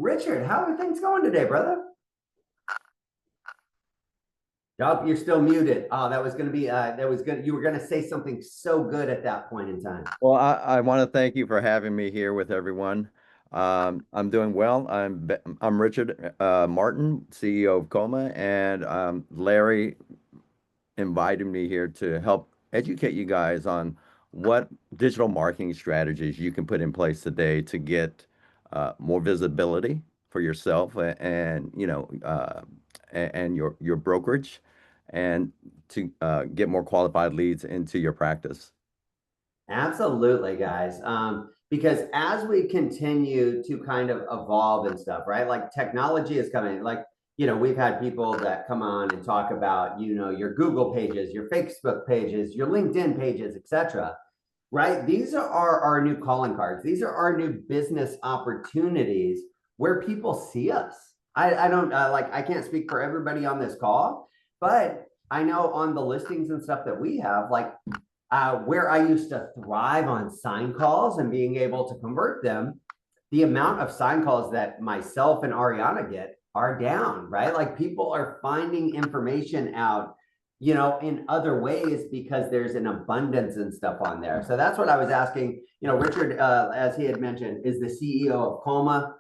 Richard, how are things going today, brother? Oh, you're still muted. Oh, that was going to be, that was good. You were going to say something so good at that point in time. Well, I want to thank you for having me here with everyone. I'm doing well. I'm Richard Martin, CEO of Coma, and Larry invited me here to help educate you guys on what digital marketing strategies you can put in place today to get more visibility for yourself and your brokerage, and to get more qualified leads into your practice. Absolutely, guys. Because as we continue to kind of evolve and stuff, right? Like technology is coming. Like, we've had people that come on and talk about, your Google pages, your Facebook pages, your LinkedIn pages, etc. Right? These are our new calling cards. These are our new business opportunities where people see us. I don't I can't speak for everybody on this call, but I know on the listings and stuff that we have, like where I used to thrive on sign calls and being able to convert them, the amount of sign calls that myself and Ariana get are down, right? Like people are finding information out, in other ways because there's an abundance and stuff on there. So that's what I was asking. Richard, as he had mentioned, is the CEO of Coma.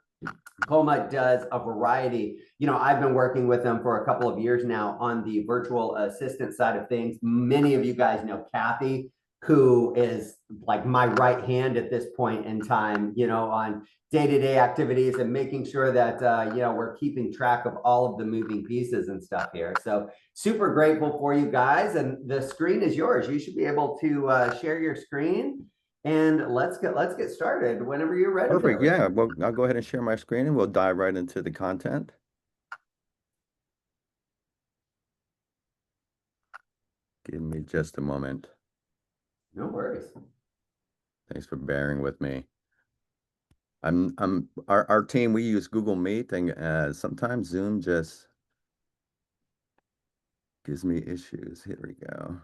Coma does a variety. I've been working with them for a couple of years now on the virtual assistant side of things. Many of you guys know Kathy, who is like my right hand at this point in time, on day-to-day activities and making sure that, we're keeping track of all of the moving pieces and stuff here. So super grateful for you guys. And the screen is yours. You should be able to share your screen. And let's get started whenever you're ready Perfect. there, Yeah. Richard. Well, I'll go ahead and share my screen and we'll dive right into the content. Give me just a moment. No worries. Thanks for bearing with me. Our team, we use Google Meet, and sometimes Zoom just gives me issues. Here we go.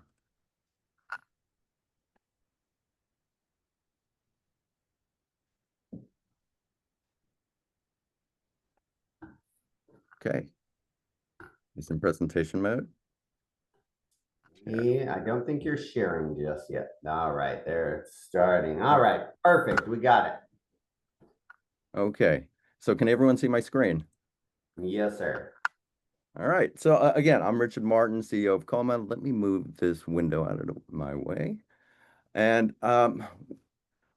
Okay. It's in presentation mode. Yeah, I don't think you're sharing just yet. All right, there it's starting. All right, perfect. We got it. Okay. So can everyone see my screen? Yes, sir. All right. So again, I'm Richard Martin, CEO of Coma. Let me move this window out of my way. And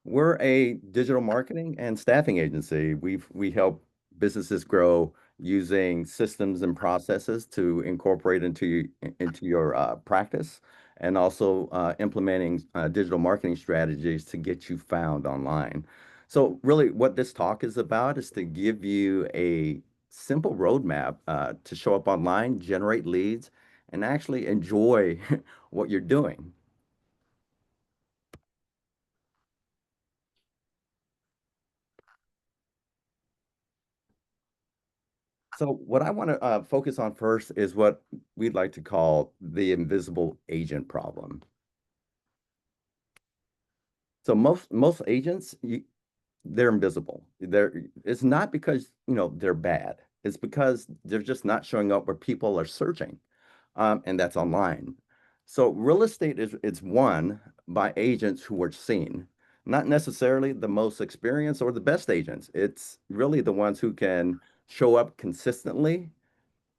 we're a digital marketing and staffing agency. We help businesses grow using systems and processes to incorporate into your practice, and also implementing digital marketing strategies to get you found online. So really what this talk is about is to give you a simple roadmap to show up online, generate leads, and actually enjoy what you're doing. So what I want to focus on first is what we'd like to call the invisible agent problem. So most agents, they're invisible. It's not because they're bad. It's because they're just not showing up where people are searching, and that's online. So real estate is it's won by agents who are seen, not necessarily the most experienced or the best agents. It's really the ones who can show up consistently,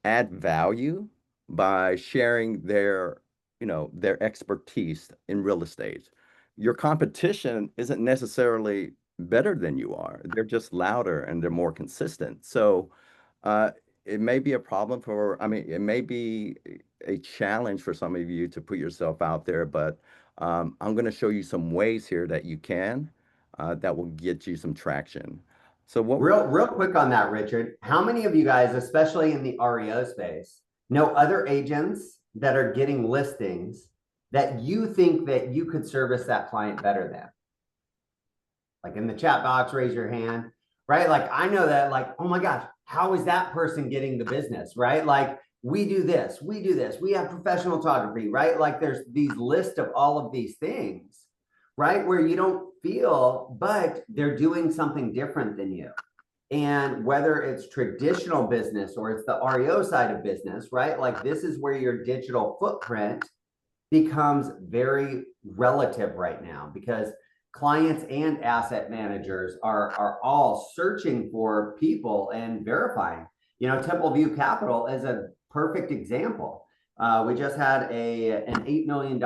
add value by sharing their expertise in real estate. Your competition isn't necessarily better than you are. They're just louder and they're more consistent. So uh, it may be a problem I mean, it may be a challenge for some of you to put yourself out there, but I'm going to show you some ways here that you can that will get you some traction. So what Real quick on that, Richard. How many of you guys, especially in the REO space, know other agents that are getting listings that you think that you could service that client better than? Like in the chat box, raise your hand, right? Like I know that, like, oh my gosh, how is that person getting the business, right? Like we do this, we have professional photography, right? Like there's these lists of all of these things, right? Where you don't feel, but they're doing something different than you. And whether it's traditional business or it's the REO side of business, right? Like this is where your digital footprint becomes very relative right now because clients and asset managers are all searching for people and verifying. You know, Templeview Capital is a perfect example. We just had an $8 million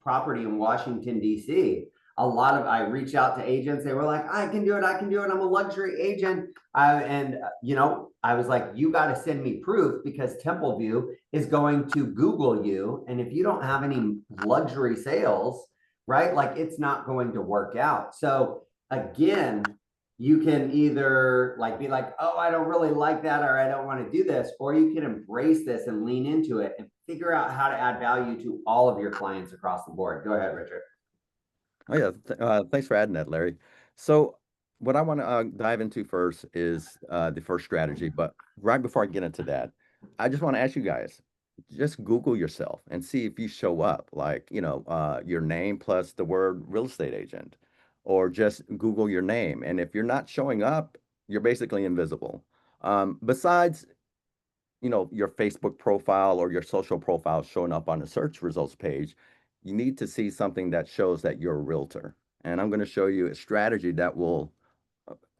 property in Washington D.C. A lot of I reached out to agents. They were like, "I can do it. I can do it. I'm a luxury agent." And you know, I was like, "You got to send me proof because Templeview is going to Google you. And if you don't have any luxury sales, right, like it's not going to work out." So again, you can either like be like, "Oh, I don't really like that," or "I don't want to do this," or you can embrace this and lean into it and figure out how to add value to all of your clients across the board. Go ahead, Richard. Oh yeah, thanks for adding that, Larry. So what I want to dive into first is the first strategy, but right before I get into that, I just want to ask you guys, just Google yourself and see if you show up, like, your name plus the word real estate agent, or just Google your name. And if you're not showing up, you're basically invisible. Besides, your Facebook profile or your social profile showing up on the search results page, you need to see something that shows that you're a realtor. And I'm going to show you a strategy that will,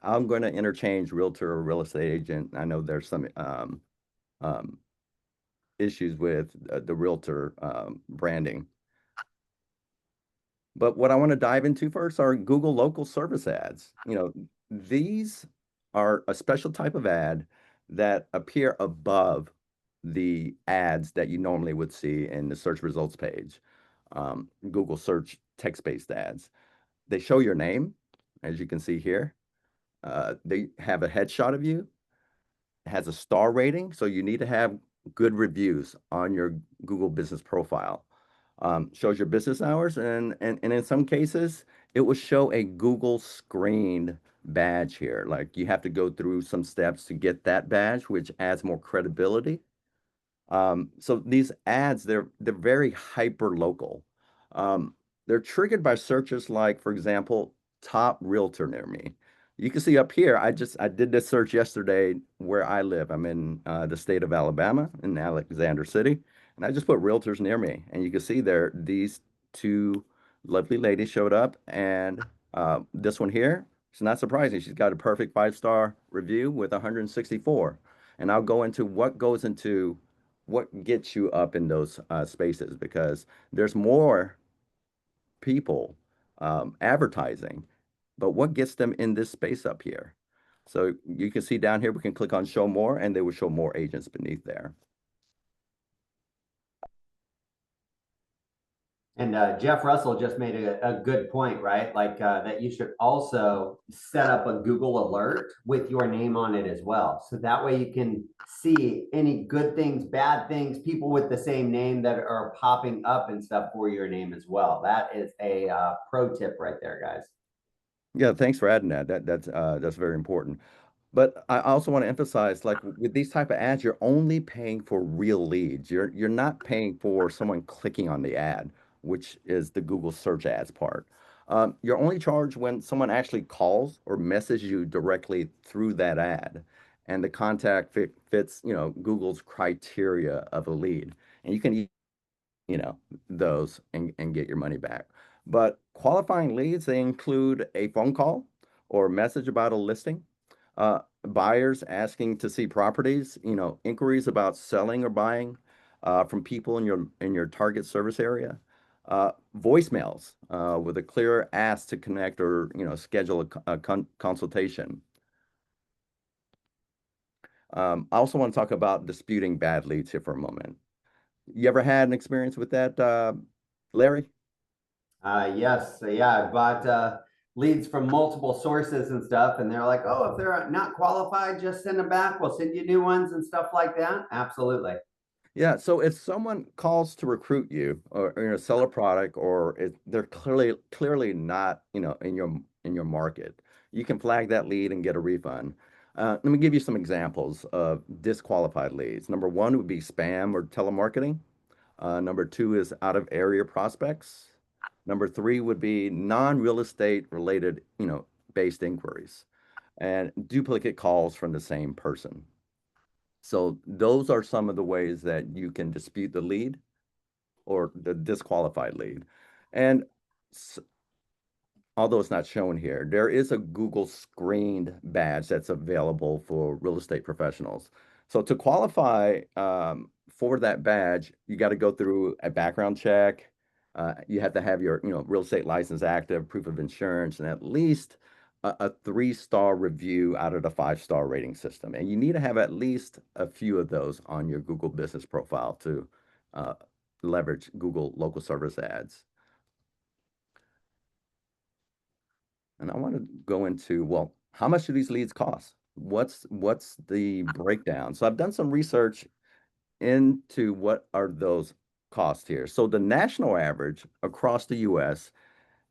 I'm going to interchange realtor or real estate agent. I know there's some um, issues with the realtor branding. But what I want to dive into first are Google local service ads. These are a special type of ad that appear above the ads that you normally would see in the search results page. Google search text-based ads. They show your name, as you can see here. They have a headshot of you. It has a star rating, so you need to have good reviews on your Google business profile. Shows your business hours, and in some cases, it will show a Google screened badge here. Like you have to go through some steps to get that badge, which adds more credibility. So these ads, they're very hyper local. Um, they're triggered by searches like, for example, top realtor near me. You can see up here, I did this search yesterday where I live. I'm in the state of Alabama in Alexander City, and I just put realtors near me, and you can see there these two lovely ladies showed up, and this one here, it's not surprising. She's got a perfect 5-star review with 164. And I'll go into what goes into what gets you up in those spaces because there's more people advertising, but what gets them in this space up here? So you can see down here, we can click on show more and they will show more agents beneath there. And Jeff Russell just made a good point, right? Like that you should also set up a Google alert with your name on it as well. So that way you can see any good things, bad things, people with the same name that are popping up and stuff for your name as well. That is a pro tip right there, guys. Yeah, thanks for adding that. That's very important. But I also want to emphasize, like with these type of ads, you're only paying for real leads. You're not paying for someone clicking on the ad, which is the Google search ads part. You're only charged when someone actually calls or messages you directly through that ad, and the contact fits, Google's criteria of a lead, and you can you know, those and get your money back. But qualifying leads, they include a phone call or message about a listing, buyers asking to see properties, inquiries about selling or buying from people in your target service area, voicemails with a clear ask to connect or schedule a consultation. I also want to talk about disputing bad leads here for a moment. You ever had an experience with that, Larry? Yes, yeah, I've bought leads from multiple sources and stuff, and they're like, "Oh, if they're not qualified, just send them back. We'll send you new ones and stuff like that." Absolutely. Yeah, so if someone calls to recruit you or sell a product or they're clearly not, in your market, you can flag that lead and get a refund. Let me give you some examples of disqualified leads. Number one would be spam or telemarketing. Number two is out of area prospects. Number three would be non-real estate related, based inquiries. and duplicate calls from the same person. So those are some of the ways that you can dispute the lead or the disqualified lead. And although it's not shown here, there is a Google screened badge that's available for real estate professionals. So to qualify for that badge, you got to go through a background check. You have to have your, real estate license active, proof of insurance, and at least a 3-star review out of the 5-star rating system. And you need to have at least a few of those on your Google business profile to uh, leverage Google local service ads. And I want to go into, well, how much do these leads cost? What's the breakdown? So I've done some research into what are those costs here. So the national average across the US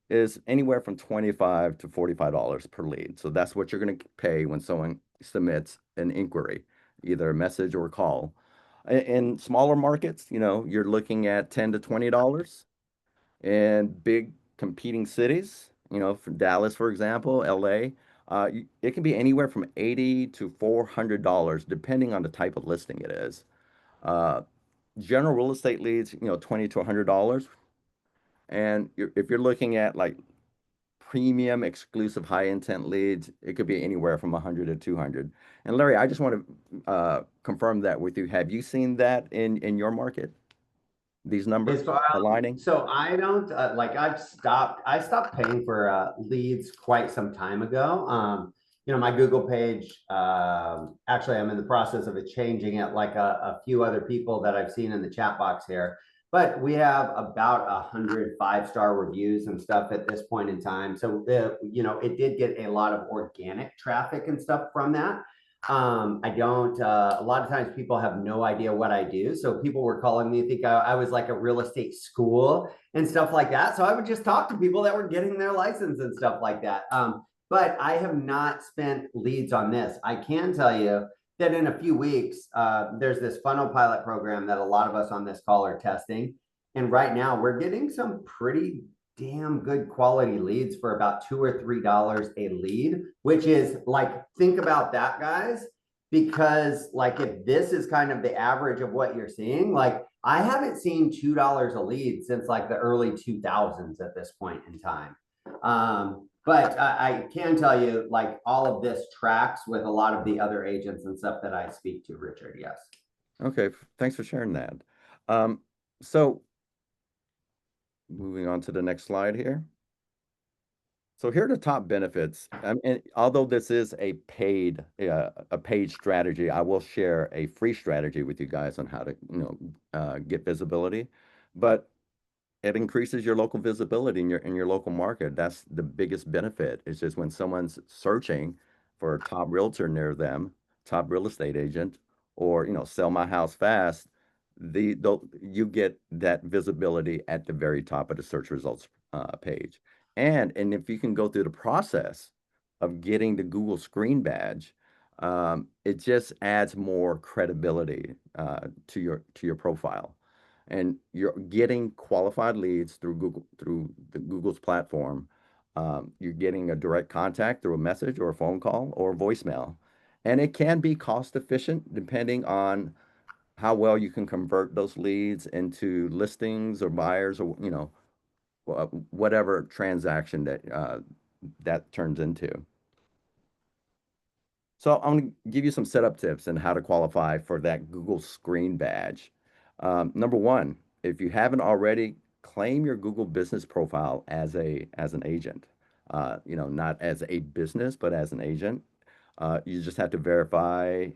is anywhere from $25 to $45 per lead. So that's what you're going to pay when someone submits an inquiry, either a message or a call. In smaller markets, you're looking at $10 to $20. In big competing cities, for Dallas, for example, LA, it can be anywhere from $80 to $400, depending on the type of listing it is. Uh, General real estate leads, $20 to $100. And if you're looking at like premium exclusive high intent leads, it could be anywhere from 100 to 200. And Larry, I just want to confirm that with you. Have you seen that in your market? These numbers As far, aligning? so I don't like I stopped paying for leads quite some time ago. My Google page, actually I'm in the process of it changing it like a few other people that I've seen in the chat box here. But we have about 100 5-star reviews and stuff at this point in time. So it did get a lot of organic traffic and stuff from that. I don't, a lot of times people have no idea what I do. So people were calling me, think I was like a real estate school and stuff like that. So I would just talk to people that were getting their license and stuff like that. But I have not spent leads on this. I can tell you that in a few weeks, there's this funnel pilot program that a lot of us on this call are testing. And right now we're getting some pretty damn good quality leads for about $2 or $3 a lead, which is like, think about that, guys, because like if this is kind of the average of what you're seeing, like I haven't seen $2 a lead since like the early 2000s at this point in time. But I can tell you, like all of this tracks with a lot of the other agents and stuff that I speak to, Richard. Yes. Okay, thanks for sharing that. So moving on to the next slide here. So here are the top benefits. And although this is a paid strategy, I will share a free strategy with you guys on how to get visibility. But it increases your local visibility in your local market. That's the biggest benefit. It's just when someone's searching for a top realtor near them, top real estate agent, or sell my house fast, you get that visibility at the very top of the search results page. And if you can go through the process of getting the Google Screen Badge, it just adds more credibility to your profile, and you're getting qualified leads through Google's platform. You're getting a direct contact through a message or a phone call or a voicemail, and it can be cost efficient depending on how well you can convert those leads into listings or buyers or whatever transaction that turns into. So I'm going to give you some setup tips and how to qualify for that Google Screen Badge. Number one, if you haven't already, claim your Google business profile as an agent. Not as a business, but as an agent. You just have to verify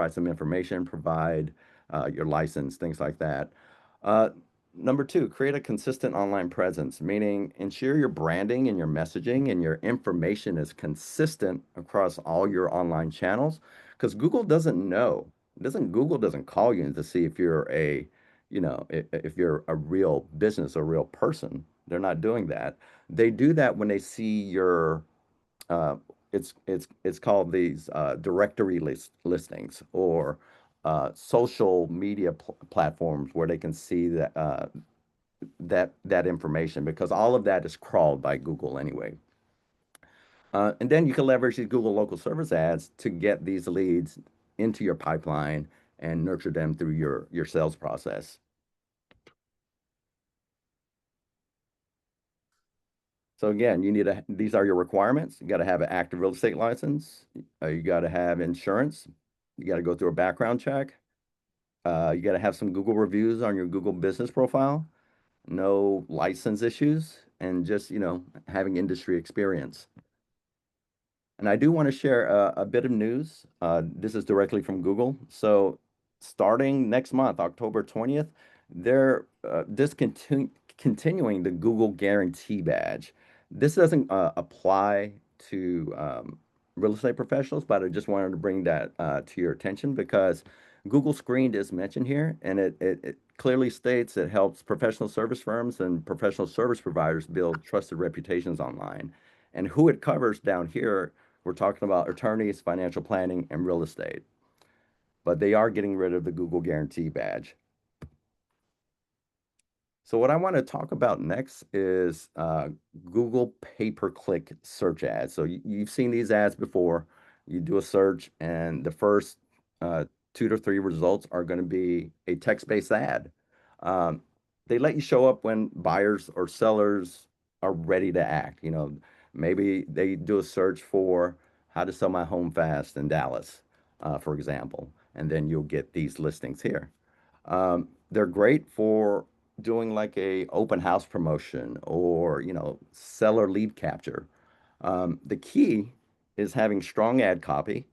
some information, provide your license, things like that. Number two, create a consistent online presence, meaning ensure your branding and your messaging and your information is consistent across all your online channels, because Google doesn't know. Google doesn't call you to see if you're if you're a real business or real person. They're not doing that. They do that when they see your uh, it's called these directory listings or social media platforms where they can see that information, because all of that is crawled by Google anyway. And then you can leverage these Google local service ads to get these leads into your pipeline and nurture them through your sales process. So again, these are your requirements. You got to have an active real estate license. You got to have insurance. You got to go through a background check. You got to have some Google reviews on your Google business profile, no license issues, and just, having industry experience. And I do want to share a bit of news. This is directly from Google. So starting next month, October 20th, they're continuing the Google Guarantee Badge. This doesn't apply to real estate professionals, but I just wanted to bring that to your attention because Google Screened is mentioned here, and it clearly states it helps professional service firms and professional service providers build trusted reputations online. And who it covers down here, we're talking about attorneys, financial planning, and real estate. But they are getting rid of the Google Guarantee Badge. So what I want to talk about next is Google pay-per-click search ads. So you've seen these ads before. You do a search, and the first 2 to 3 results are going to be a text-based ad. Um, they let you show up when buyers or sellers are ready to act. Maybe they do a search for how to sell my home fast in Dallas, for example, and then you'll get these listings here. They're great for doing like a open house promotion or, seller lead capture. The key is having strong ad copy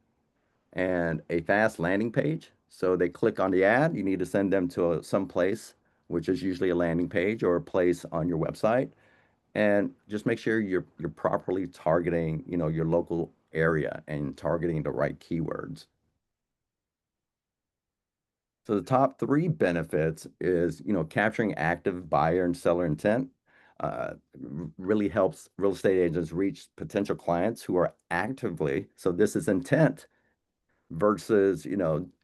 and a fast landing page. So they click on the ad, you need to send them to some place, which is usually a landing page or a place on your website. And just make sure you're properly targeting, your local area and targeting the right keywords. So the top 3 benefits is, capturing active buyer and seller intent. Really helps real estate agents reach potential clients who are actively, so this is intent versus,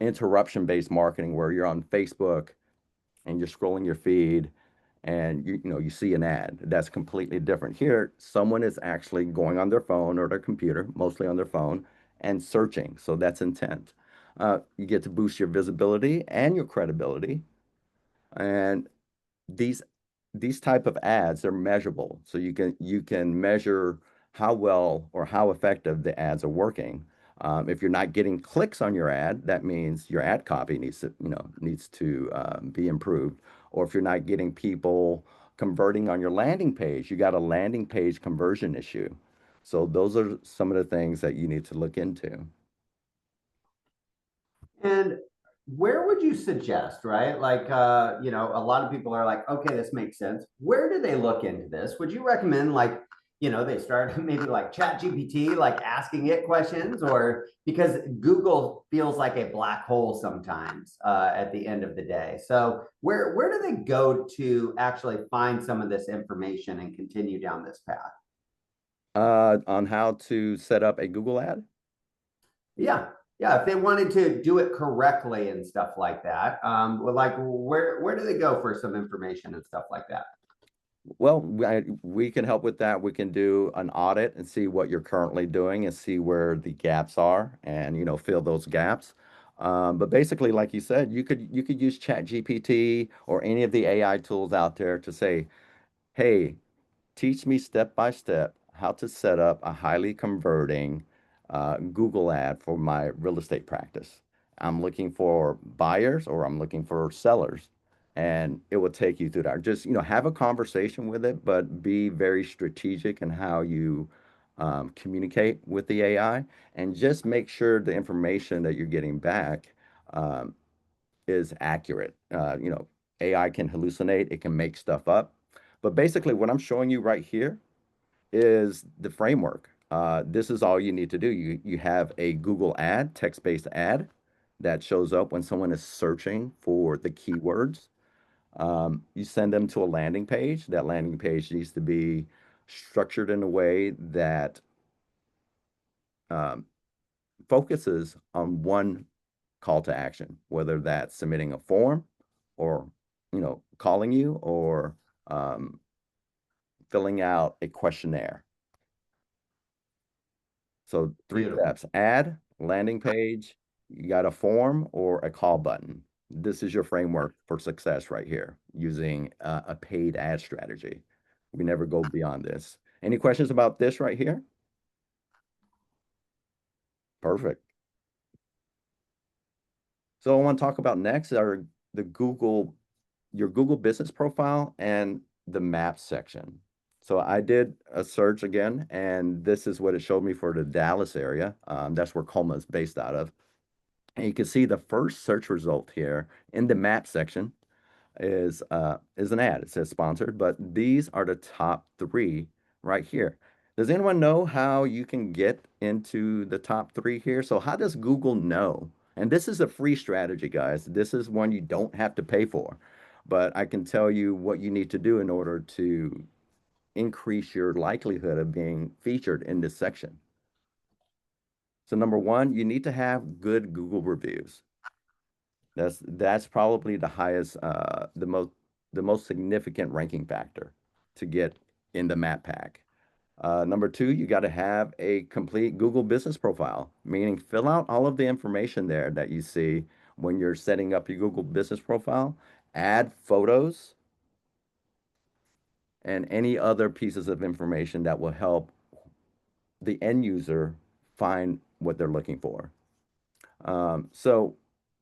interruption-based marketing where you're on Facebook and you're scrolling your feed and you see an ad. That's completely different. Here, someone is actually going on their phone or their computer, mostly on their phone, and searching. So that's intent. You get to boost your visibility and your credibility. And these these type of ads are measurable. So you can measure how well or how effective the ads are working. If you're not getting clicks on your ad, that means your ad copy needs to be improved. Or if you're not getting people converting on your landing page, you got a landing page conversion issue. So those are some of the things that you need to look into. And where would you suggest, right? Like, a lot of people are like, okay, this makes sense. Where do they look into this? Would you recommend like, they start maybe like Chat GPT, like asking it questions, or because Google feels like a black hole sometimes at the end of the day. So where do they go to actually find some of this information and continue down this path? On how to set up a Google ad? Yeah. Yeah. If they wanted to do it correctly and stuff like that, like where do they go for some information and stuff like that? Well, we can help with that. We can do an audit and see what you're currently doing and see where the gaps are and, fill those gaps. But basically, like you said, you could use ChatGPT or any of the AI tools out there to say, hey, teach me step by step how to set up a highly converting Google ad for my real estate practice. I'm looking for buyers or I'm looking for sellers. And it will take you through that. Just, have a conversation with it, but be very strategic in how you communicate with the AI and just make sure the information that you're getting back um, is accurate. AI can hallucinate, it can make stuff up. But basically, what I'm showing you right here is the framework. This is all you need to do. You have a Google ad, text-based ad that shows up when someone is searching for the keywords. You send them to a landing page. That landing page needs to be structured in a way that um, focuses on one call to action, whether that's submitting a form or, calling you or um, filling out a questionnaire. So three Beautiful. steps: ad, landing page, you got a form or a call button. This is your framework for success right here using a paid ad strategy. We never go beyond this. Any questions about this right here? Perfect. So I want to talk about next are the Google, your Google business profile and the maps section. So I did a search again, and this is what it showed me for the Dallas area. That's where Colma is based out of. And you can see the first search result here in the map section is an ad. It says sponsored, but these are the top three right here. Does anyone know how you can get into the top three here? So how does Google know? And this is a free strategy, guys. This is one you don't have to pay for, but I can tell you what you need to do in order to increase your likelihood of being featured in this section. So number one, you need to have good Google reviews. That's probably the highest, the most significant ranking factor to get in the map pack. Number two, you got to have a complete Google business profile, meaning fill out all of the information there that you see when you're setting up your Google business profile, add photos and any other pieces of information that will help the end user find what they're looking for. So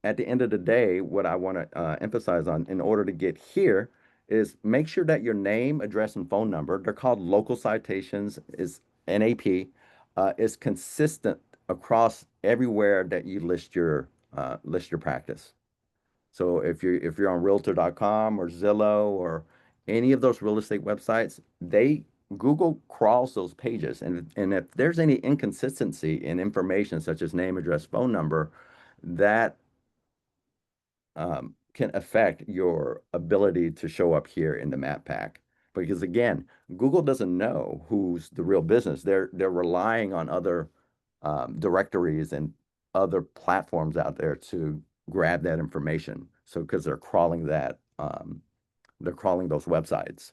at the end of the day, what I want to emphasize on in order to get here is make sure that your name, address, and phone number, they're called local citations, is NAP, is consistent across everywhere that you list your practice. So if you're on Realtor.com or Zillow or any of those real estate websites, they Google crawls those pages, and if there's any inconsistency in information such as name, address, phone number, that can affect your ability to show up here in the map pack. Because again, Google doesn't know who's the real business. They're relying on other directories and other platforms out there to grab that information. So because they're crawling those websites.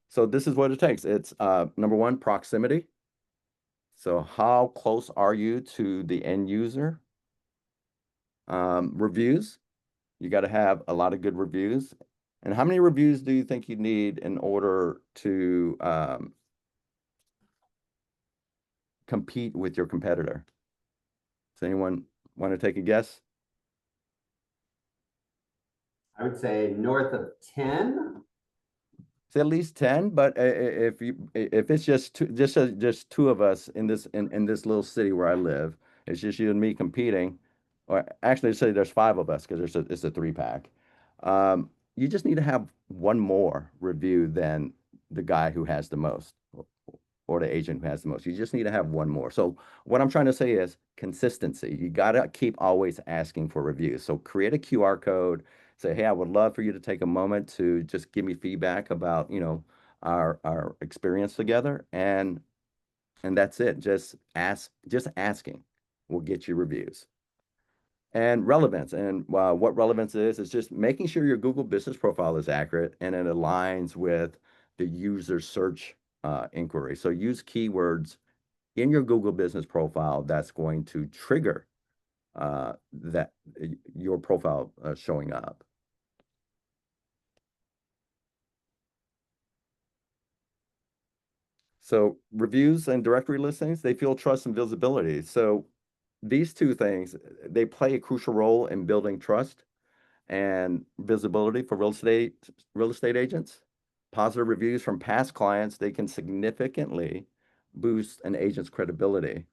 So this is what it takes. It's number one, proximity. So how close are you to the end user? Reviews. You got to have a lot of good reviews. And how many reviews do you think you need in order to compete with your competitor? Does anyone want to take a guess? I would say north of 10. It's at least 10, but if it's just two of us in this little city where I live, it's just you and me competing, or actually say there's five of us because it's a three pack. You just need to have one more review than the guy who has the most or the agent who has the most. You just need to have one more. So what I'm trying to say is consistency. You got to keep always asking for reviews. So create a QR code, say, hey, I would love for you to take a moment to just give me feedback about, our experience together. And that's it. Just asking will get you reviews. And relevance. And what relevance is just making sure your Google business profile is accurate and it aligns with the user search inquiry. So use keywords in your Google business profile that's going to trigger that your profile showing up. So reviews and directory listings, they fuel trust and visibility. So these two things, they play a crucial role in building trust and visibility for real estate agents. Positive reviews from past clients, they can significantly boost an agent's credibility.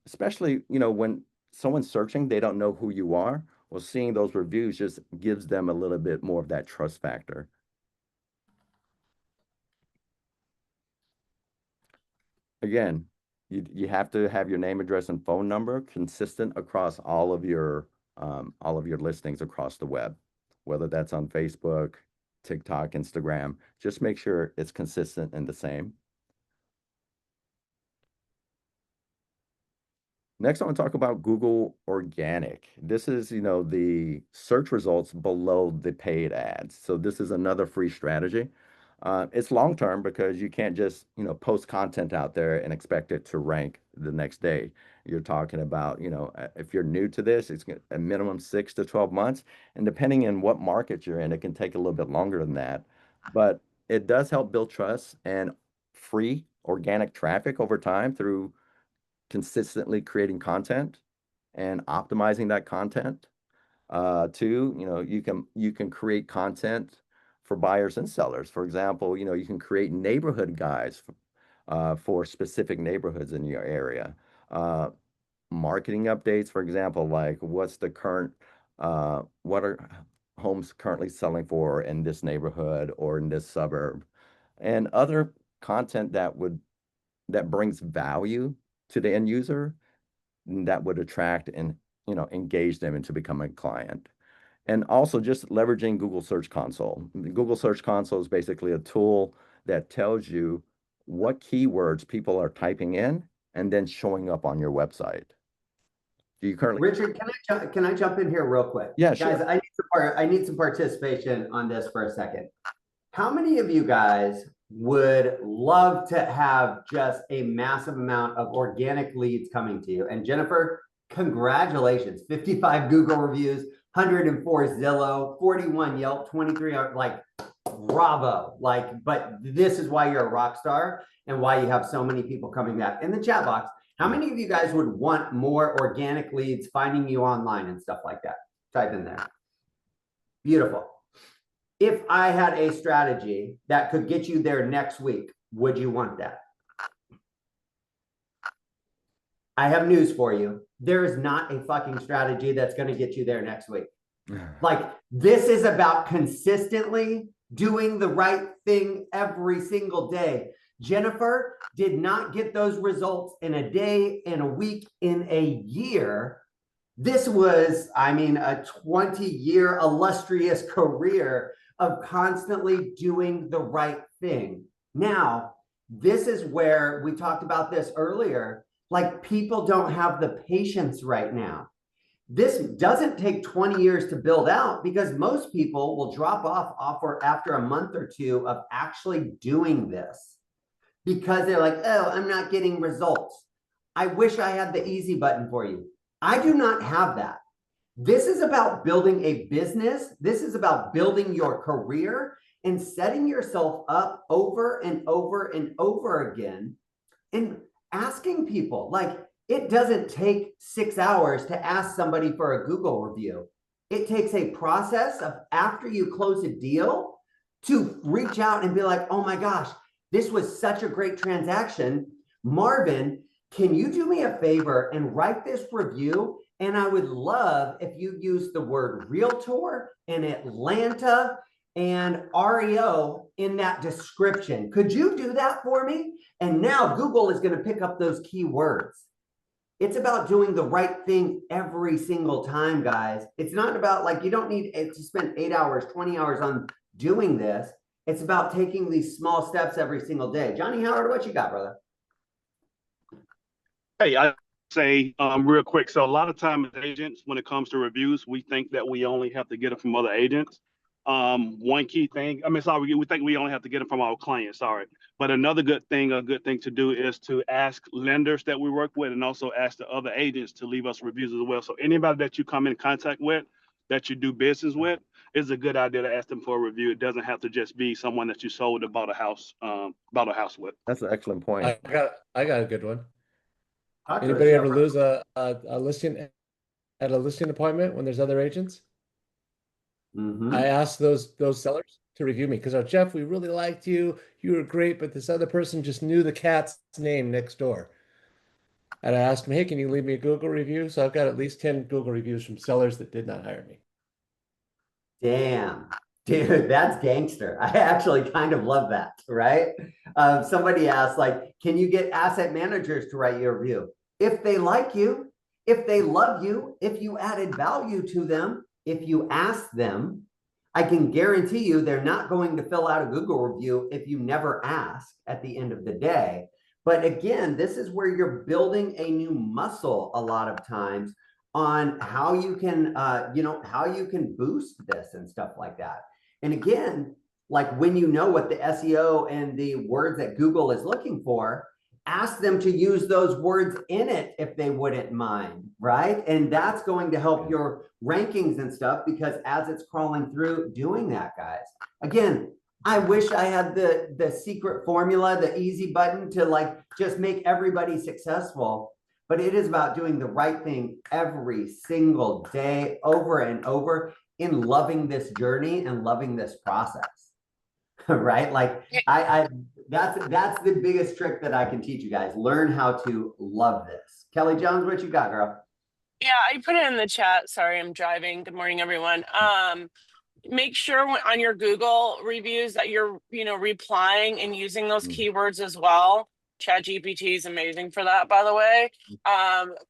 Especially, when someone's searching, they don't know who you are. Well, seeing those reviews just gives them a little bit more of that trust factor. Again, you have to have your name, address, and phone number consistent across all of your listings across the web, whether that's on Facebook, TikTok, Instagram. Just make sure it's consistent and the same. Next, I want to talk about Google Organic. This is, the search results below the paid ads. So this is another free strategy. It's long term because you can't just, post content out there and expect it to rank the next day. You're talking about, if you're new to this, it's a minimum 6 to 12 months. And depending on what market you're in, it can take a little bit longer than that. But it does help build trust and free organic traffic over time through consistently creating content and optimizing that content. Two, you can create content for buyers and sellers. For example, you can create neighborhood guides for specific neighborhoods in your area. Uh, Marketing updates, for example, like what's the current, what are homes currently selling for in this neighborhood or in this suburb, and other content that brings value to the end user that would attract and engage them into becoming a client. And also just leveraging Google Search Console. The Google Search Console is basically a tool that tells you what keywords people are typing in and then showing up on your website. Do you currently? Richard, can I jump in here real quick? Yeah, Guys, sure. I need some participation on this for a second. How many of you guys would love to have just a massive amount of organic leads coming to you? And Jennifer, congratulations, 55 Google reviews, 104 Zillow, 41 Yelp, 23, like bravo. Like, but this is why you're a rock star and why you have so many people coming back. In the chat box, how many of you guys would want more organic leads finding you online and stuff like that? Type in there. Beautiful. If I had a strategy that could get you there next week, would you want that? I have news for you. There is not a fucking strategy that's going to get you there next week. Like, this is about consistently doing the right thing every single day. Jennifer did not get those results in a day, in a week, in a year. This was, I mean, a 20-year illustrious career of constantly doing the right thing. Now, this is where we talked about this earlier. Like, people don't have the patience right now. This doesn't take 20 years to build out because most people will drop off after a month or two of actually doing this because they're like, oh, I'm not getting results. I wish I had the easy button for you. I do not have that. This is about building a business. This is about building your career and setting yourself up over and over and over again and asking people. Like, it doesn't take 6 hours to ask somebody for a Google review. It takes a process of, after you close a deal, to reach out and be like, oh my gosh, this was such a great transaction. Marvin, can you do me a favor and write this review? And I would love if you use the word realtor and Atlanta and REO in that description. Could you do that for me? And now Google is going to pick up those keywords. It's about doing the right thing every single time, guys. It's not about, like, you don't need to spend 8 hours, 20 hours on doing this. It's about taking these small steps every single day. Johnny Howard, what you got, brother? Hey, I say real quick. So a lot of time as agents, when it comes to reviews, we think that we only have to get it from other agents. One key thing, we think we only have to get it from our clients, sorry. But another good thing to do is to ask lenders that we work with and also ask the other agents to leave us reviews as well. So anybody that you come in contact with, that you do business with, it's a good idea to ask them for a review. It doesn't have to just be someone that you sold or bought a house with. That's an excellent point. I got a good one. Talk to us, Anybody ever Jennifer. lose a listing at a listing appointment when there's other agents? Mhm. I asked those sellers to review me because, Jeff, we really liked you. You were great, but this other person just knew the cat's name next door. And I asked him, hey, can you leave me a Google review? So I've got at least 10 Google reviews from sellers that did not hire me. Damn, dude, that's gangster. I actually kind of love that, right? Somebody asked, like, can you get asset managers to write your review? If they like you, if they love you, if you added value to them, if you ask them, I can guarantee you they're not going to fill out a Google review if you never ask at the end of the day. But again, this is where you're building a new muscle a lot of times on how you can, how you can boost this and stuff like that. And again, like when you know what the SEO and the words that Google is looking for, ask them to use those words in it if they wouldn't mind, right? And that's going to help your rankings and stuff, because as it's crawling through doing that, guys, again, I wish I had the secret formula, the easy button to like just make everybody successful. But it is about doing the right thing every single day, over and over, in loving this journey and loving this process. Right? Like that's the biggest trick that I can teach you guys. Learn how to love this. Kelly Jones, what you got, girl? Yeah, I put it in the chat. Sorry, I'm driving. Good morning, everyone. Make sure on your Google reviews that you're, replying and using those keywords as well. ChatGPT is amazing for that, by the way.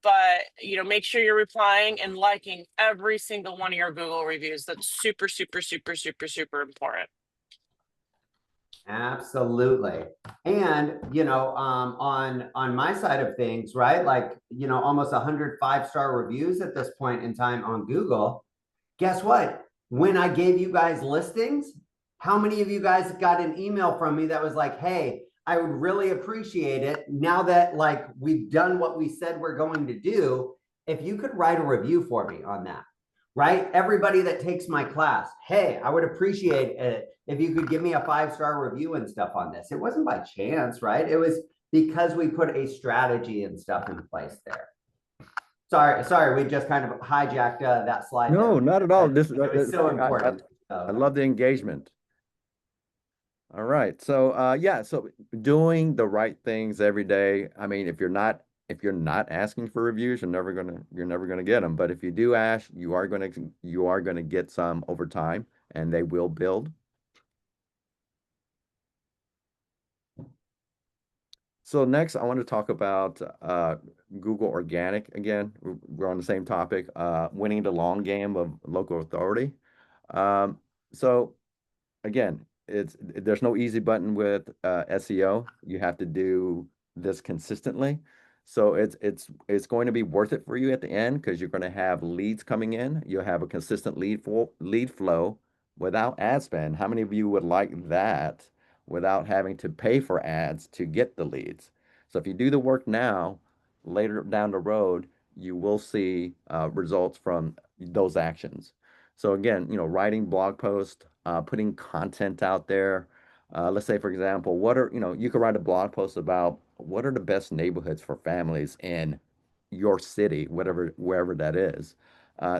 But make sure you're replying and liking every single one of your Google reviews. That's super, super, super, super, super important. Absolutely. And on my side of things, right? Like, almost 100 5-star reviews at this point in time on Google. Guess what? When I gave you guys listings, how many of you guys got an email from me that was like, hey, I would really appreciate it now that like we've done what we said we're going to do, if you could write a review for me on that, right? Everybody that takes my class, hey, I would appreciate it if you could give me a 5-star review and stuff on this. It wasn't by chance, right? It was because we put a strategy and stuff in place there. Sorry, we just kind of hijacked that slide. No, there. not at all. It was so important. I love the engagement. All right. So yeah, so doing the right things every day. I mean, if you're not asking for reviews, you're never gonna get them. But if you do ask, you are gonna get some over time, and they will build. So next, I want to talk about Google Organic again. We're on the same topic, winning the long game of local authority. So again, there's no easy button with SEO. You have to do this consistently. So it's going to be worth it for you at the end, because you're going to have leads coming in. You'll have a consistent lead flow without ad spend. How many of you would like that without having to pay for ads to get the leads? So if you do the work now, later down the road, you will see results from those actions. So again, writing blog posts, putting content out there. Let's say, for example, you could write a blog post about what are the best neighborhoods for families in your city, wherever that is.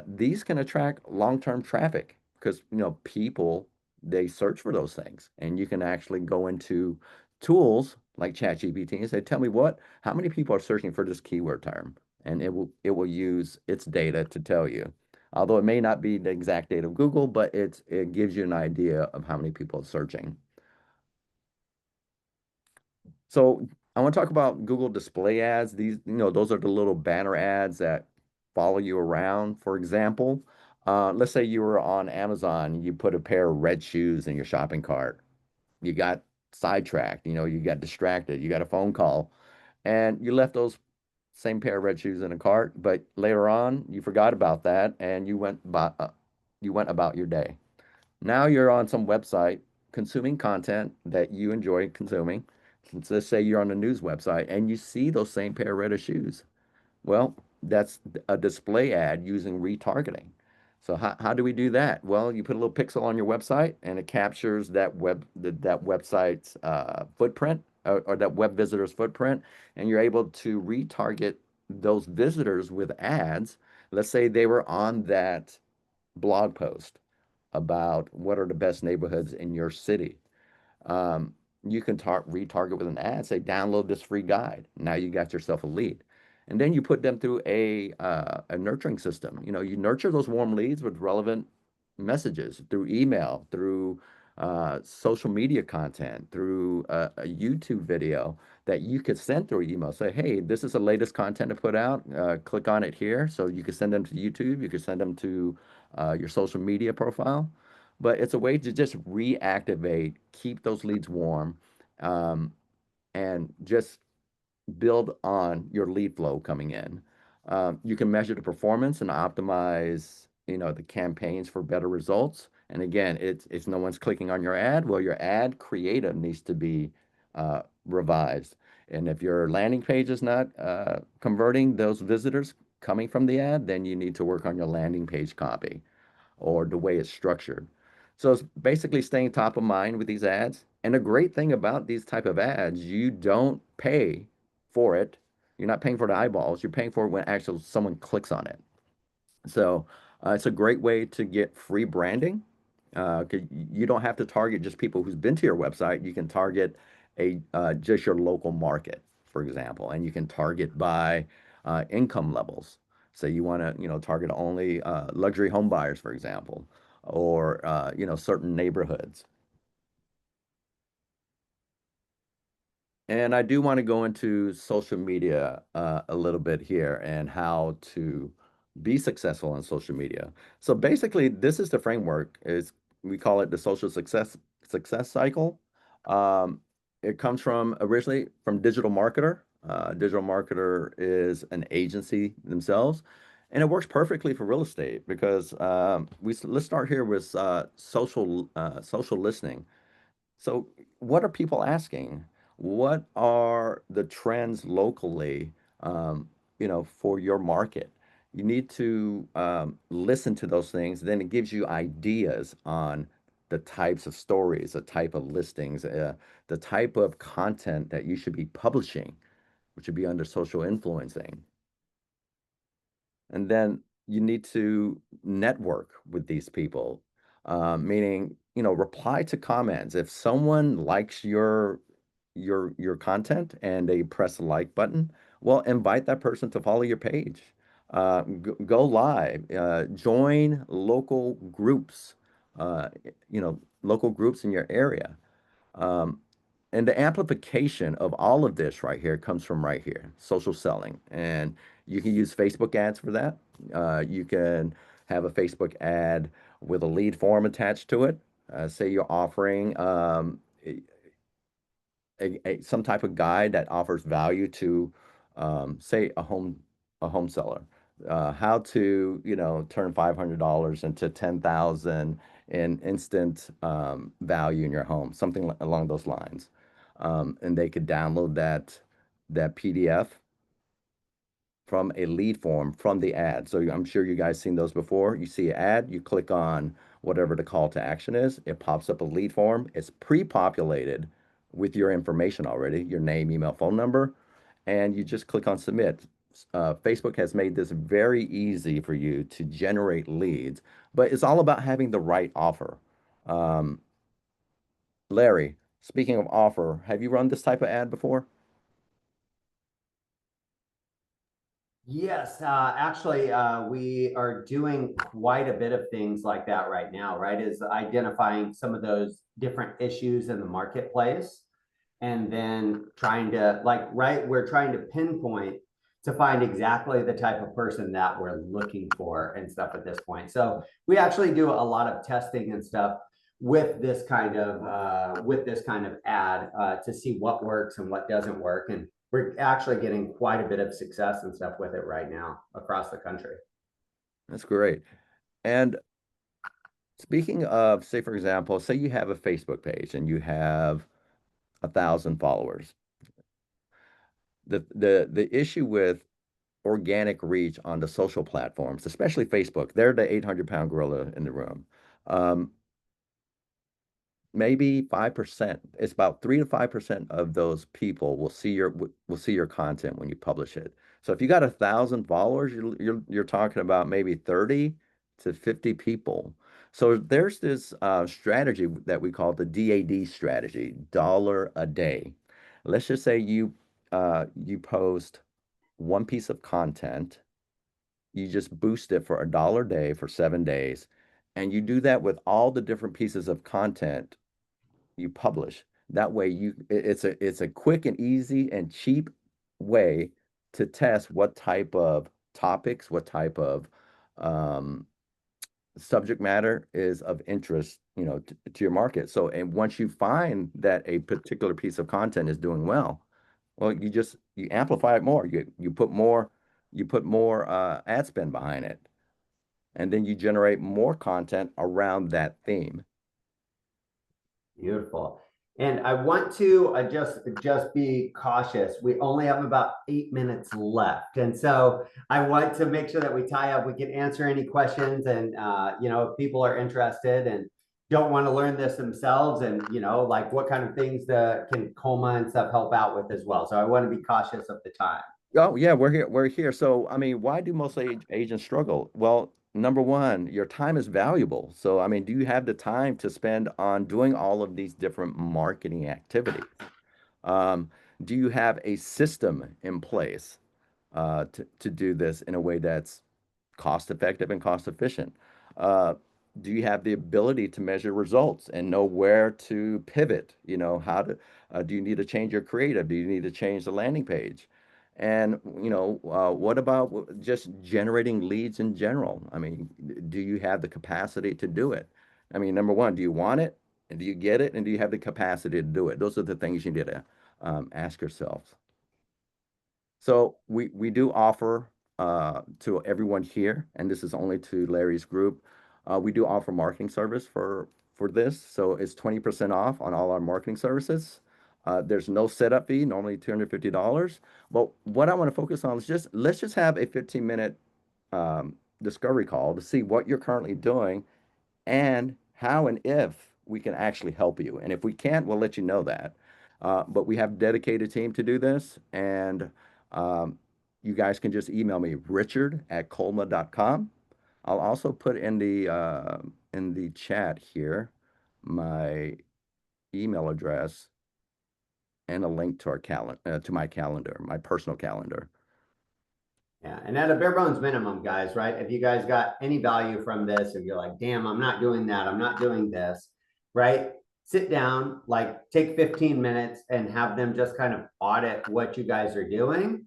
These can attract long-term traffic because, people, they search for those things, and you can actually go into tools like ChatGPT and say, tell me how many people are searching for this keyword term, and it will use its data to tell you. Although it may not be the exact data of Google, but it gives you an idea of how many people are searching. So I want to talk about Google display ads. These, those are the little banner ads that follow you around. For example, let's say you were on Amazon, you put a pair of red shoes in your shopping cart. You got sidetracked, you got distracted, you got a phone call, and you left those same pair of red shoes in a cart, but later on you forgot about that and you went about your day. Now you're on some website consuming content that you enjoy consuming. Let's say you're on a news website and you see those same pair of red shoes. Well, that's a display ad using retargeting. So how do we do that? Well, you put a little pixel on your website and it captures that website's footprint or that web visitor's footprint, and you're able to retarget those visitors with ads. Let's say they were on that blog post about what are the best neighborhoods in your city. You can retarget with an ad, say download this free guide. Now you got yourself a lead. And then you put them through a nurturing system. You nurture those warm leads with relevant messages through email, through social media content, through a YouTube video that you could send through email. Say, hey, this is the latest content to put out. Click on it here. So you can send them to YouTube. You can send them to your social media profile. But it's a way to just reactivate, keep those leads warm, and just build on your lead flow coming in. You can measure the performance and optimize, the campaigns for better results. And again, it's no one's clicking on your ad. Well, your ad creative needs to be revised. And if your landing page is not converting those visitors coming from the ad, then you need to work on your landing page copy or the way it's structured. So it's basically staying top of mind with these ads. And the great thing about these type of ads, you don't pay for it. You're not paying for the eyeballs. You're paying for it when actually someone clicks on it. So it's a great way to get free branding. 'Cause you don't have to target just people who's been to your website. You can target a just your local market, for example, and you can target by income levels. So you want to, target only luxury home buyers, for example, or certain neighborhoods. And I do want to go into social media a little bit here and how to be successful on social media. So basically, this is the framework. Is we call it the social success cycle. Um, it comes from originally from Digital Marketer. Digital Marketer is an agency themselves, and it works perfectly for real estate because let's start here with social listening. So, what are people asking? What are the trends locally, for your market? You need to listen to those things. Then it gives you ideas on the types of stories, the type of listings, the type of content that you should be publishing, which would be under social influencing. And then you need to network with these people, meaning, reply to comments. If someone likes your content and they press the like button, well, invite that person to follow your page. Go live, join uh, local groups in your area. Um, and the amplification of all of this right here comes from right here, social selling. And you can use Facebook ads for that. You can have a Facebook ad with a lead form attached to it. Say you're offering some type of guide that offers value to, say, a home seller. How to, turn $500 into 10,000 in instant value in your home, something along those lines. And they could download that PDF from a lead form from the ad. So I'm sure you guys seen those before. You see an ad, you click on whatever the call to action is. It pops up a lead form. It's pre-populated with your information already, your name, email, phone number, and you just click on submit. Facebook has made this very easy for you to generate leads, but it's all about having the right offer. Um, Larry, speaking of offer, have you run this type of ad before? Yes, actually, we are doing quite a bit of things like that right now, right? Is identifying some of those different issues in the marketplace and then trying to, like, right, we're trying to pinpoint to find exactly the type of person that we're looking for and stuff at this point. So we actually do a lot of testing and stuff with this kind of ad to see what works and what doesn't work. And we're actually getting quite a bit of success and stuff with it right now across the country. That's great. And speaking of, say, for example, say you have a Facebook page and you have 1,000 followers. The issue with organic reach on the social platforms, especially Facebook, they're the 800-pound gorilla in the room. Um, maybe 5%. It's about 3 to 5% of those people will see your content when you publish it. So if you got 1,000 followers, you're talking about maybe 30 to 50 people. So there's this strategy that we call the DAD strategy, dollar a day. Let's just say you post one piece of content, you just boost it for $1 a day for 7 days, and you do that with all the different pieces of content you publish. That way it's a quick and easy and cheap way to test what type of topics, what type of um, subject matter is of interest, to your market. So, and once you find that a particular piece of content is doing well, you amplify it more. You put more ad spend behind it. and then you generate more content around that theme. Beautiful. And I want to just be cautious. We only have about 8 minutes left. And so I want to make sure that we tie up, we can answer any questions, and if people are interested and don't want to learn this themselves, and like what kind of things can Coma and stuff help out with as well. So I want to be cautious of the time. Oh yeah, we're here. So I mean, why do most agents struggle? Well, number one, your time is valuable. So I mean, do you have the time to spend on doing all of these different marketing activities? Do you have a system in place to do this in a way that's cost effective and cost efficient? Do you have the ability to measure results and know where to pivot? How to do you need to change your creative? Do you need to change the landing page? And what about just generating leads in general? I mean, do you have the capacity to do it? I mean, number one, do you want it? And do you get it? And do you have the capacity to do it? Those are the things you need to ask yourselves. So we do offer to everyone here, and this is only to Larry's group. We do offer marketing service for this, so it's 20% off on all our marketing services. There's no setup fee, normally $250. But what I want to focus on is let's just have a 15-minute discovery call to see what you're currently doing and how and if we can actually help you. And if we can't, we'll let you know that. But we have a dedicated team to do this, and you guys can just email me, richard@colma.com. I'll also put in the chat here my email address and a link to our to my calendar, my personal calendar. Yeah, and at a bare bones minimum, guys, right? If you guys got any value from this, if you're like, damn, I'm not doing that, I'm not doing this, right? Sit down, like take 15 minutes and have them just kind of audit what you guys are doing.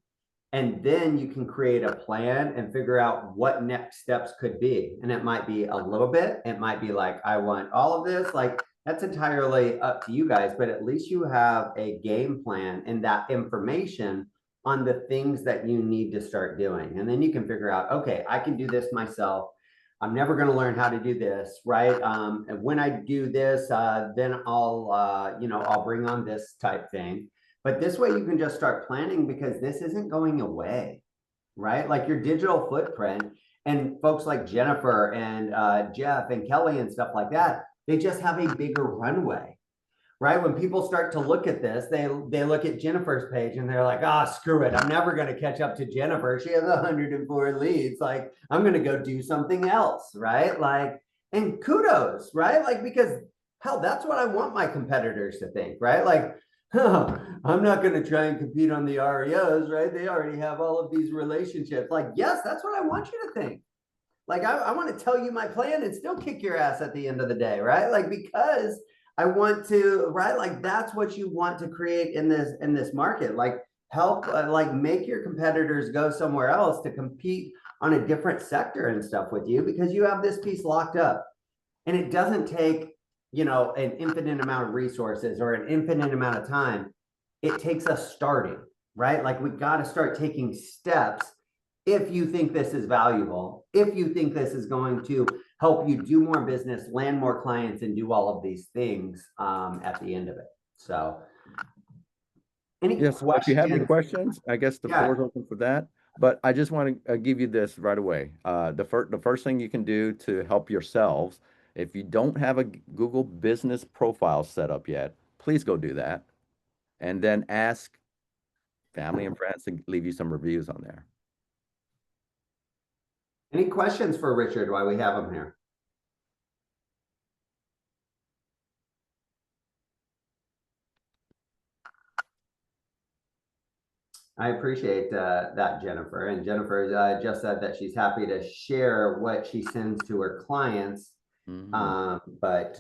And then you can create a plan and figure out what next steps could be. And it might be a little bit, it might be like, I want all of this, like that's entirely up to you guys, but at least you have a game plan and that information on the things that you need to start doing. And then you can figure out, okay, I can do this myself. I'm never going to learn how to do this, right? And when I do this, then I'll bring on this type thing. But this way you can just start planning, because this isn't going away, right? Like your digital footprint, and folks like Jennifer and Jeff and Kelly and stuff like that, they just have a bigger runway, right? When people start to look at this, they look at Jennifer's page and they're like, screw it. I'm never going to catch up to Jennifer. She has 104 leads. Like, I'm going to go do something else, right? Like, and kudos, right? Like, because hell, that's what I want my competitors to think, right? Like, I'm not going to try and compete on the REOs, right? They already have all of these relationships. Like, yes, that's what I want you to think. Like, I want to tell you my plan and still kick your ass at the end of the day, right? Like, because I want to, right? Like, that's what you want to create in this market. Like, help, like, make your competitors go somewhere else to compete on a different sector and stuff with you, because you have this piece locked up. And it doesn't take, an infinite amount of resources or an infinite amount of time. It takes us starting, right? Like, we got to start taking steps. If you think this is valuable, if you think this is going to help you do more business, land more clients, and do all of these things at the end of it. So, Yes, well, if you have any questions, I guess the floor is open for that. But I just want to give you this right away. The first thing you can do to help yourselves, if you don't have a Google Business profile set up yet, please go do that. And then ask family and friends to leave you some reviews on there. Any questions for Richard while we have him here? I appreciate that, Jennifer. And Jennifer just said that she's happy to share what she sends to her clients, but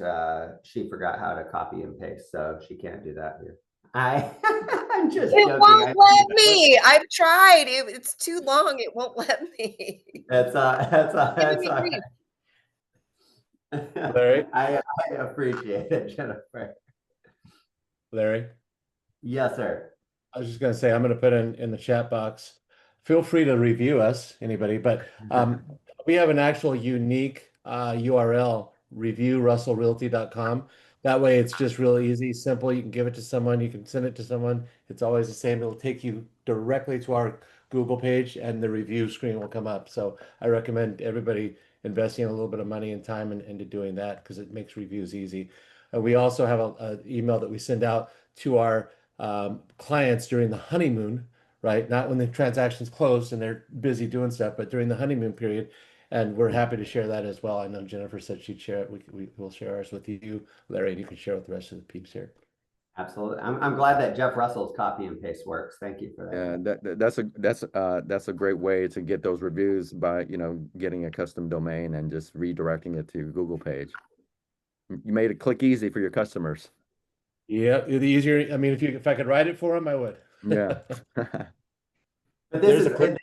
she forgot how to copy and paste, so she can't do that here. I'm just joking. It won't let me. I've tried. It's too long. It won't let me. That's Larry? I appreciate it, Jennifer. Larry? Yes, sir. I was just going to say, I'm going to put in the chat box. Feel free to review us, anybody, but We have an actual unique URL, reviewrussellrealty.com. That way it's just real easy, simple. You can give it to someone, you can send it to someone. It's always the same. It'll take you directly to our Google page and the review screen will come up. So I recommend everybody investing a little bit of money and time into doing that because it makes reviews easy. We also have an email that we send out to our clients during the honeymoon, right? Not when the transaction's closed and they're busy doing stuff, but during the honeymoon period. And we're happy to share that as well. I know Jennifer said she'd share it. We will share ours with you, Larry, and you can share with the rest of the peeps here. Absolutely. I'm glad that Jeff Russell's copy and paste works. Thank you for that. Yeah, that's a great way to get those reviews by, getting a custom domain and just redirecting it to your Google page. You made it click easy for your customers. Yeah, the easier. I mean, if I could write it for them, I would. Yeah. But this There's is, a quick this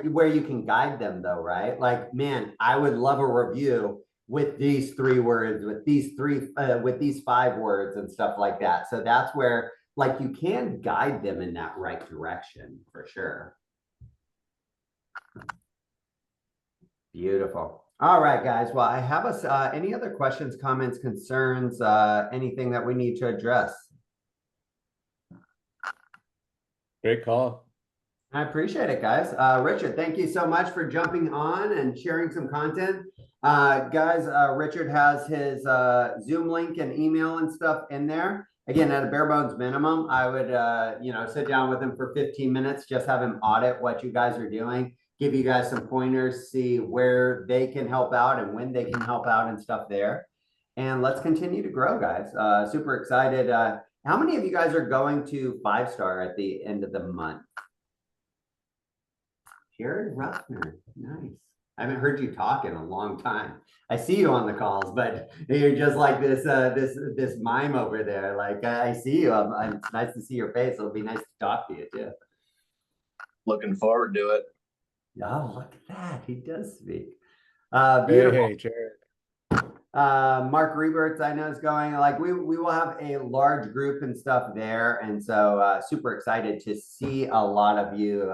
is where you can guide them though, right? Like, man, I would love a review with these 3 words, with these 5 words and stuff like that. So that's where like you can guide them in that right direction for sure. Beautiful. All right, guys. Well, I have us any other questions, comments, concerns, anything that we need to address? Great call. I appreciate it, guys. Richard, thank you so much for jumping on and sharing some content. Guys, Richard has his Zoom link and email and stuff in there. Again, at a bare bones minimum, I would, sit down with him for 15 minutes, just have him audit what you guys are doing, give you guys some pointers, see where they can help out and when they can help out and stuff there. And let's continue to grow, guys. Super excited. How many of you guys are going to 5-star at the end of the month? Jared Ruffner, nice. I haven't heard you talk in a long time. I see you on the calls, but you're just like this mime over there. Like I see you. It's nice to see your face. It'll be nice to talk to you too. Looking forward to it. Oh, look at that. He does speak. Beautiful. Hey, Jared. Mark Reberts, I know, is going. Like we will have a large group and stuff there, and so super excited to see a lot of you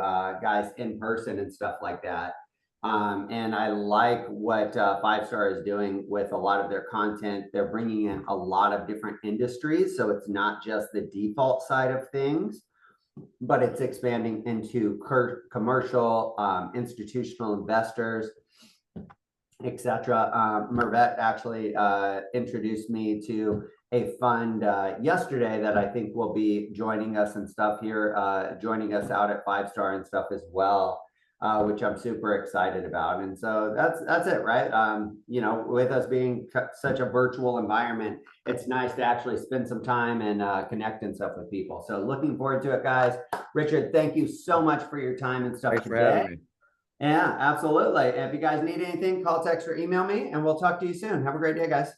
guys in person and stuff like that. And I like what 5-star is doing with a lot of their content. They're bringing in a lot of different industries, so it's not just the default side of things, but it's expanding into commercial, institutional investors, etc. Mervet actually introduced me to a fund yesterday that I think will be joining us and stuff here, joining us out at 5-star and stuff as well, which I'm super excited about. And so that's it, right? With us being such a virtual environment, it's nice to actually spend some time and connect and stuff with people. So looking forward to it, guys. Richard, thank you so much for your time and stuff Thanks for having me. Yeah, absolutely. If you guys need anything, call, text, or email me, and we'll talk to you soon. Have a great day, guys.